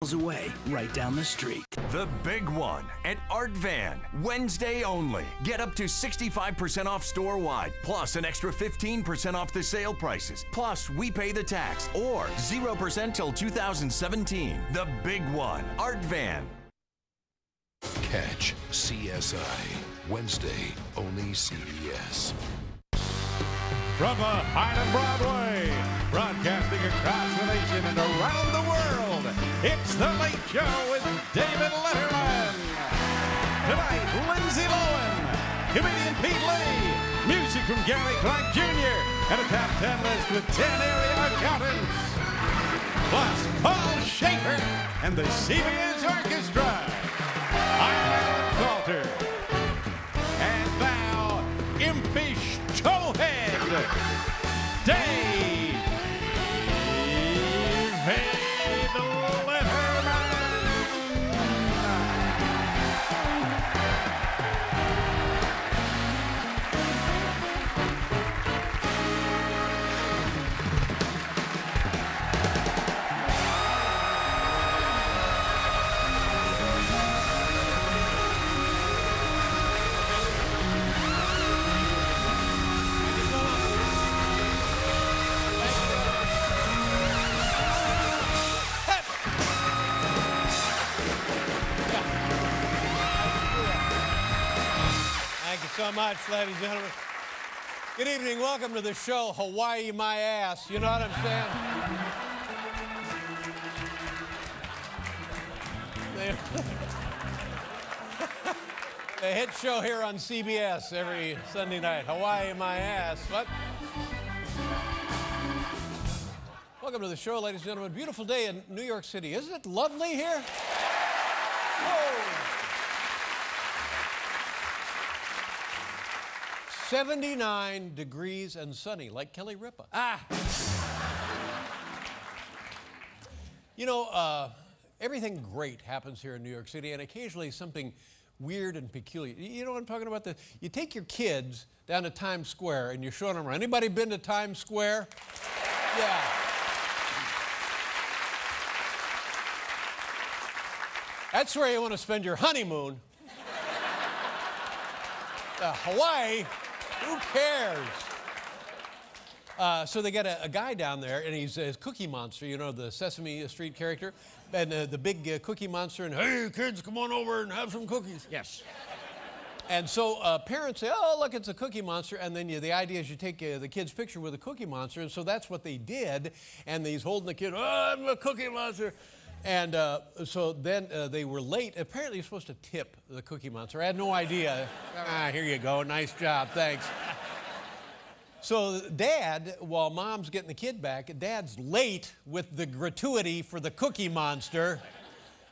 away, right down the street. The big one at Art Van, Wednesday only. Get up to 65% off store-wide, plus an extra 15% off the sale prices. Plus, we pay the tax, or 0% till 2017. The big one, Art Van. Catch CSI, Wednesday, only CBS. From behind Broadway, broadcasting across the nation and around the world, it's The Late Show with David Letterman. Tonight, Lindsay Lohan, comedian Pete Lee, music from Gary Clark Jr., and a top 10 list with 10 area accountants. Plus, Paul Schaefer and the CBS Orchestra. I'm Alan Coulter. And now, impish towhead, Dave Letterman. So much, ladies and gentlemen. Good evening. Welcome to the show, Hawaii My Ass. You know what I'm saying? The hit show here on CBS every Sunday night, Hawaii My Ass. What? Welcome to the show, ladies and gentlemen. Beautiful day in New York City. Isn't it lovely here? Whoa. 79 degrees and sunny, like Kelly Ripa. You know, everything great happens here in New York City, and occasionally something weird and peculiar. You know what I'm talking about? You take your kids down to Times Square, and you're showing them around. Anybody been to Times Square? Yeah. That's where you want to spend your honeymoon. Hawaii? Who cares? So they got a guy down there, and he's a Cookie Monster, you know, the Sesame Street character, and the big Cookie Monster, and hey, kids, come on over and have some cookies. Yes. And so parents say, oh, look, it's a Cookie Monster, and then the idea is you take the kid's picture with a Cookie Monster, and so that's what they did, and he's holding the kid, oh, I'm a Cookie Monster. And so then they were late. Apparently, you're supposed to tip the Cookie Monster. I had no idea. Here you go. Nice job. Thanks. So Dad, while Mom's getting the kid back, Dad's late with the gratuity for the Cookie Monster.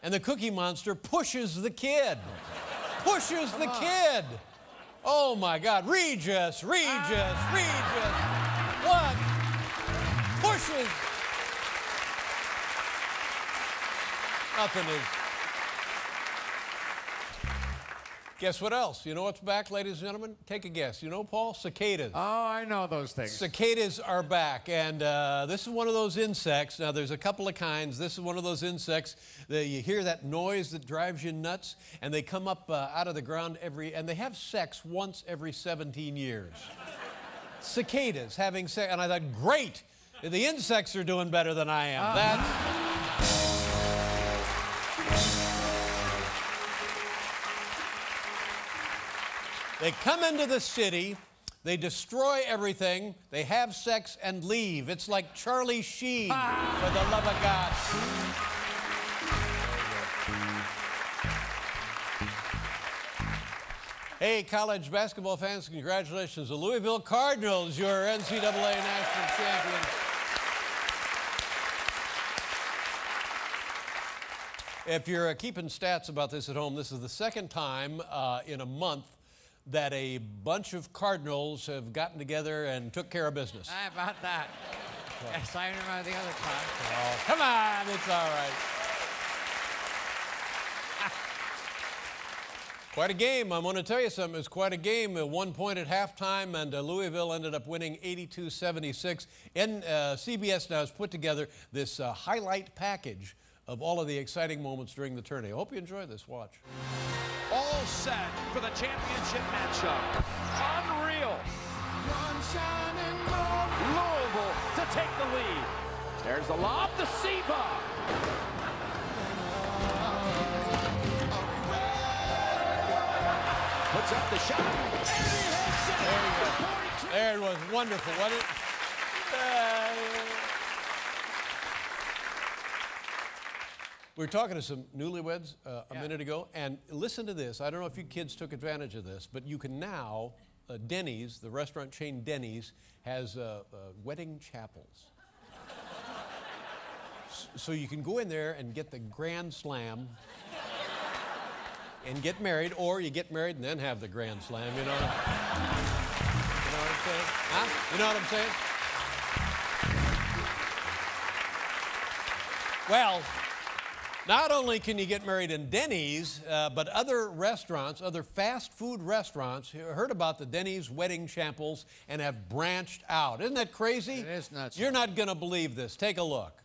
And the Cookie Monster pushes the kid. Pushes the kid. Oh, my God. Regis. What? Pushes. Nothing is. Guess what else? You know what's back, ladies and gentlemen? Take a guess. You know, Paul? Cicadas. Oh, I know those things. Cicadas are back, and this is one of those insects. Now, there's a couple of kinds. This is one of those insects that you hear that noise that drives you nuts, and they come up out of the ground and they have sex once every 17 years. Cicadas having sex, and I thought, great, the insects are doing better than I am. They come into the city, they destroy everything, they have sex and leave. It's like Charlie Sheen, for the love of God. Hey, college basketball fans, congratulations. The Louisville Cardinals, your NCAA national champions. If you're keeping stats about this at home, this is the second time in a month that a bunch of Cardinals have gotten together and took care of business. How about that? Yes, I remember the other time. Oh, come on, it's all right. Quite a game. I'm going to tell you something. It's quite a game. At 1 point at halftime, and Louisville ended up winning 82-76. And CBS now has put together this highlight package of all of the exciting moments during the tourney. I hope you enjoy this. Watch. All set for the championship matchup. Unreal. Louisville to take the lead. There's the lob to Siva. Puts up the shot. And he hits it. There you go. There it was. Wonderful, wasn't it? We were talking to some newlyweds a minute ago, and listen to this. I don't know if you kids took advantage of this, but you can now, Denny's, the restaurant chain Denny's, has wedding chapels. So you can go in there and get the grand slam and get married, or you get married and then have the grand slam, you know? You know what I'm saying? Huh? You know what I'm saying? Well, not only can you get married in Denny's, but other restaurants, other fast food restaurants, heard about the Denny's wedding chapels and have branched out. Isn't that crazy? It is nuts. You're not going to believe this. Take a look.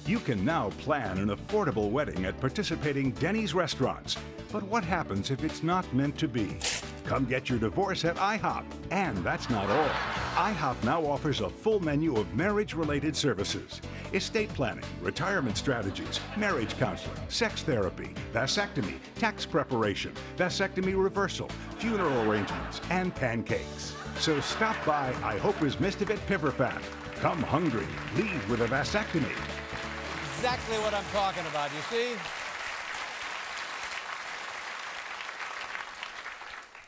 You can now plan an affordable wedding at participating Denny's restaurants. But what happens if it's not meant to be? Come get your divorce at IHOP. And that's not all. IHOP now offers a full menu of marriage-related services. Estate planning, retirement strategies, marriage counseling, sex therapy, vasectomy, tax preparation, vasectomy reversal, funeral arrangements, and pancakes. So stop by IHOP's Mistavit Piverfat. Come hungry, leave with a vasectomy. Exactly what I'm talking about, you see?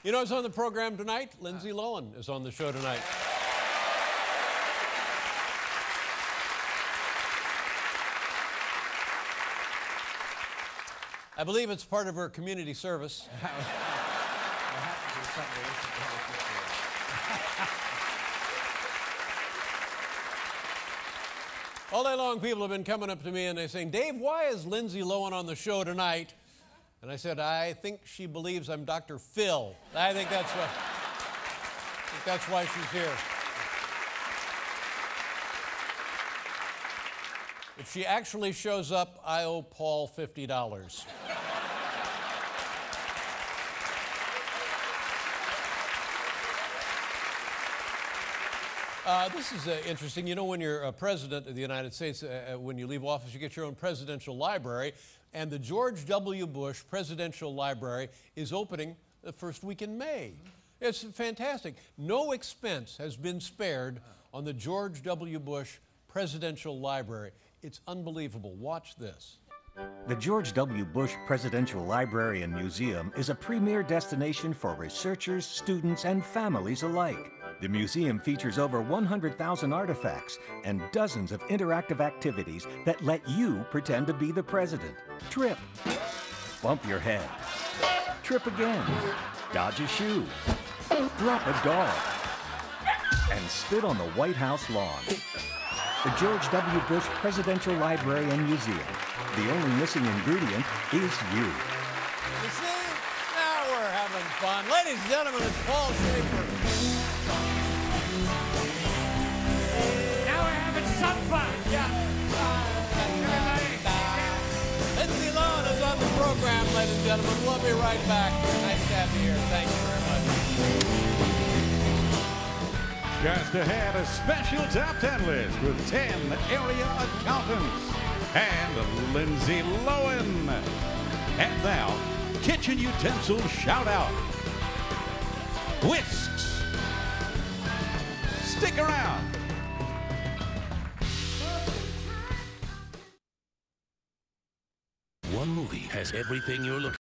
You know who's on the program tonight? Lindsay Lohan is on the show tonight. I believe it's part of her community service. All day long, people have been coming up to me and they're saying, Dave, why is Lindsay Lohan on the show tonight? And I said, I think she believes I'm Dr. Phil. I think that's why she's here. If she actually shows up, I owe Paul $50. This is interesting. You know, when you're president of the United States, when you leave office, you get your own presidential library. And the George W. Bush Presidential Library is opening the first week in May. It's fantastic. No expense has been spared on the George W. Bush Presidential Library. It's unbelievable. Watch this. The George W. Bush Presidential Library and Museum is a premier destination for researchers, students, and families alike. The museum features over 100,000 artifacts and dozens of interactive activities that let you pretend to be the president. Trip. Bump your head. Trip again. Dodge a shoe. Drop a dog. And spit on the White House lawn. The George W. Bush Presidential Library and Museum. The only missing ingredient is you. You see? Now we're having fun. Ladies and gentlemen, it's Paul Schaefer. Now we're having some fun. Yeah. Lindsay Lohan is on the program, ladies and gentlemen. We'll be right back. Nice to have you here. Thank you very much. Just ahead, a special top 10 list with 10 area accountants and Lindsay Lohan. And now, kitchen utensil shout out. Whisks. Stick around. One movie has everything you're looking for.